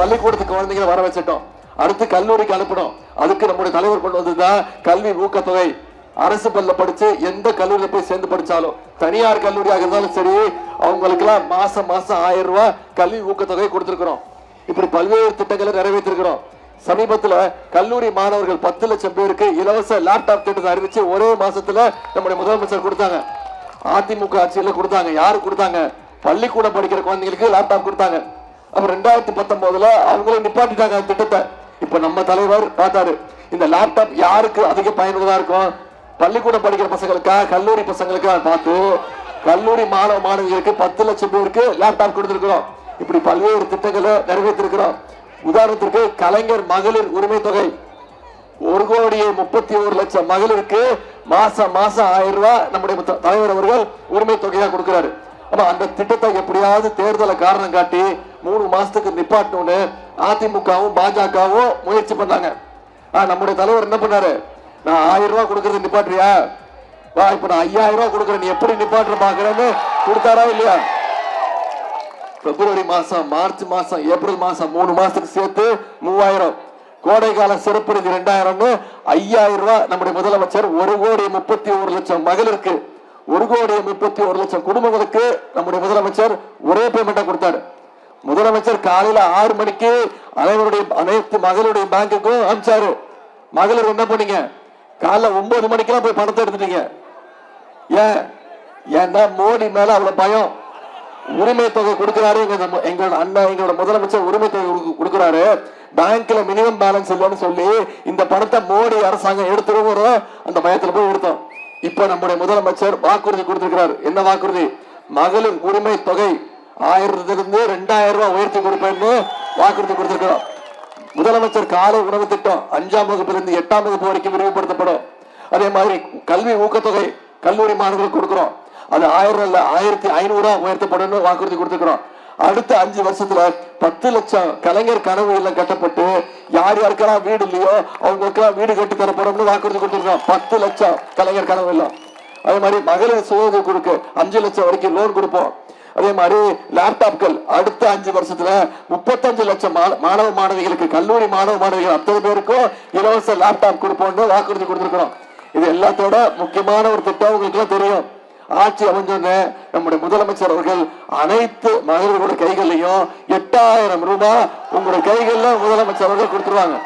பள்ளிக்கூடத்துக்கு குழந்தைங்களை வர வச்சிட்டோம். அடுத்து கல்லூரிக்கு அனுப்பணும். அதுக்கு நம்முடைய தலைவர் கொண்டு வந்ததுதான் கல்வி ஊக்கத்தொகை. அரசு பள்ளியில படிச்சு எந்த கல்லூரியில போய் சேர்ந்து படிச்சாலும், தனியார் கல்லூரியாக இருந்தாலும் சரி, அவங்களுக்கு எல்லாம் மாசம் மாசம் 1000 ரூபாய் கல்வி ஊக்கத்தொகை கொடுத்திருக்கிறோம். இப்படி பல்வேறு திட்டங்களை நிறைவேற்றிருக்கிறோம். சமீபத்துல கல்லூரி மாணவர்கள் 10 லட்சம் பேருக்கு இலவச லேப்டாப் திட்டத்தை அறிவிச்சு ஒரே மாசத்துல நம்முடைய முதலமைச்சர் கொடுத்தாங்க. அதிமுக ஆட்சியில கொடுத்தாங்க. யாரு கொடுத்தாங்க? பள்ளிக்கூடம் படிக்கிற குழந்தைங்களுக்கு லேப்டாப் கொடுத்தாங்க. அப்ப 2019 அவங்களும் நிப்பாட்டிட்டாங்க திட்டத்தை. இப்ப நம்ம தலைவர் பார்த்தாரு, இந்த லேப்டாப் யாருக்கு அதிக பயனுள்ளதா இருக்கும்? பள்ளிக்கூடம் படிக்கிற பசங்களுக்கா, கல்லூரி பசங்களுக்கா பார்த்து கல்லூரி மாணவ மாணவிகளுக்கு 10 லட்சம் பேருக்கு லேப்டாப் கொடுத்திருக்கிறோம். இப்படி பல்வேறு திட்டங்களை நிறைவேற்றிருக்கிறோம். உதாரணத்திற்கு கலைஞர் மகளிர் உரிமை தொகை 1,31,00,000 மகளிருக்கு மாசம் மாசம் 1000 ரூபாய் நம்முடைய தலைவர் அவர்கள் உரிமை தொகையா கொடுக்கிறாரு. அந்த திட்டத்தை எப்படியாவது தேர்தலை காரணம் காட்டி 3 மாசத்துக்கு நிப்பாட்டணும்னு அதிமுகவும் பாஜகவும் முயற்சி பண்ணாங்க. நம்முடைய தலைவர் என்ன பண்ணாரு? நான் 1000 ரூபாய் கொடுக்கறது நிப்பாட்டுறியா? வா, இப்ப நான் 5000 ரூபாய் கொடுக்கறேன், நீ எப்படி நிப்பாட்டுற பாக்குறேன்னு கொடுத்தாரா இல்லையா? பிப்ரவரி மாசம், மார்ச் மாசம், ஏப்ரல் மாசம் 3 மாசத்துக்கு சேர்த்து 3000, கோடை கால சிறப்பு நிதி 2000, 5000 ரூபாய் நம்முடைய முதலமைச்சர் 1,31,00,000 மகளிருக்கு, 1,31,00,000 குடும்பங்களுக்கு நம்முடைய முதலமைச்சர் ஒரே பேமெண்டா கொடுத்தாரு. முதலமைச்சர் காலையில 6 மணிக்கு அனைத்து மகளுடைய பேங்குக்கும் அனுப்பிச்சாரு. மகளிர் என்ன பண்ணீங்க? காலைல 9 மணிக்கெல்லாம் போய் பணத்தை எடுத்துட்டீங்க. ஏன்னா மோடி மேல அவ்வளவு பயம். உரிமை தொகை கொடுக்கிறாரு எங்களோட முதலமைச்சர், உரிமை தொகை கொடுக்கிறாரு. பேங்க்ல மினிமம் பேலன்ஸ் இல்லைன்னு சொல்லி இந்த பணத்தை மோடி அரசாங்கம் எடுத்துருவோம். அந்த பயத்துல போய் எடுத்தோம். இப்ப நம்முடைய முதலமைச்சர் வாக்குறுதி கொடுத்திருக்கிறார். என்ன வாக்குறுதி? மகளிர் உரிமை தொகை 1000 2000 ரூபாய் உயர்த்தி கொடுப்பேன்னு வாக்குறுதி கொடுத்திருக்கிறோம். முதலமைச்சர் காலை உணவு திட்டம் 5ஆம் வகுப்பிலிருந்து 8ஆம் வகுப்பு வரைக்கும் விரிவுபடுத்தப்படும். அதே மாதிரி கல்வி ஊக்கத்தொகை கல்லூரி மாணவர்களுக்கு கொடுக்கிறோம். அது 1000 இல்ல 1500 ரூபாய் உயர்த்தப்படும் வாக்குறுதி கொடுத்திருக்கிறோம். அடுத்த 5 வருஷத்துல 10 லட்சம் கலைஞர் கனவு இல்லம் கட்டப்பட்டு யார் யாருக்கெல்லாம் வீடு இல்லையோ அவங்களுக்கெல்லாம் வீடு கட்டி தரப்படும் வாக்குறுதி கொடுத்திருக்கோம். 10 லட்சம் கலைஞர் கனவு இல்லம். அதே மாதிரி மகளிர் சுய கொடுக்க 5 லட்சம் வரைக்கும் லோன் கொடுப்போம். அதே மாதிரி லேப்டாப்கள் அடுத்த 5 வருஷத்துல 35 லட்சம் மாணவ மாணவிகளுக்கு, கல்லூரி மாணவ மாணவிகள் அத்தனை பேருக்கும் இலவச லேப்டாப் கொடுப்போம்னு வாக்குறுதி கொடுத்திருக்கிறோம். இது எல்லாத்தோட முக்கியமான ஒரு திட்டம் உங்களுக்கு எல்லாம் தெரியும். ஆட்சி அமைஞ்சோன்னு நம்முடைய முதலமைச்சர் அவர்கள் அனைத்து மகளிர்களுடைய கைகளையும் 8000 ரூபாய் உங்களுடைய கைகள்ல முதலமைச்சர் அவர்கள் கொடுத்துருவாங்க.